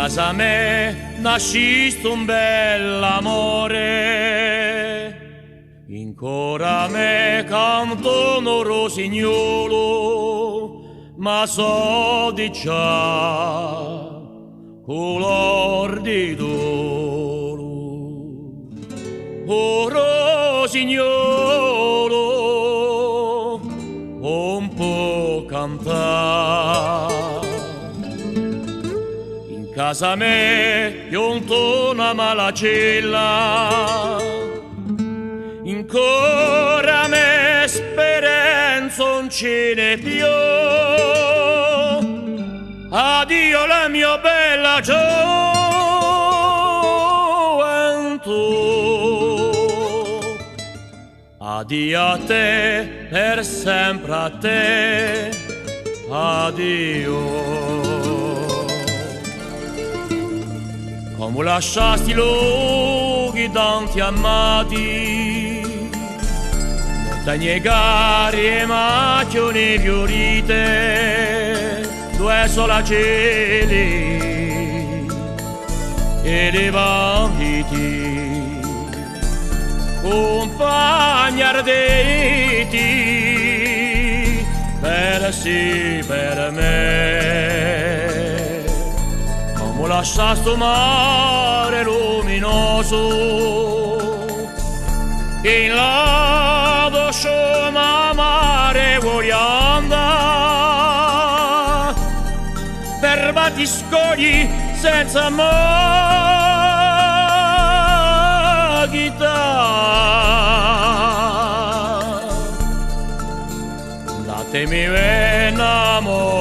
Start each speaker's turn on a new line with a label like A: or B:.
A: casa me nasciste un bell'amore, in cora me canto un rosignolo, ma so di già color di dolo. O rosignolo, un po' cantare. In casa me pianto una malacella, ancora me speranza non ce n'è più. Addio la mia bella gioventù, addio a te, per sempre a te, addio. Come lasciasti i luoghi tanti amati, montagne gare e macchione fiorite, due sola cieli e dei banditi, compagni ardenti, per sì per me. Come lasciaste un mare luminoso, in là dove mare vuoi andare, per battiscogli senza maghita. Datemi innamorare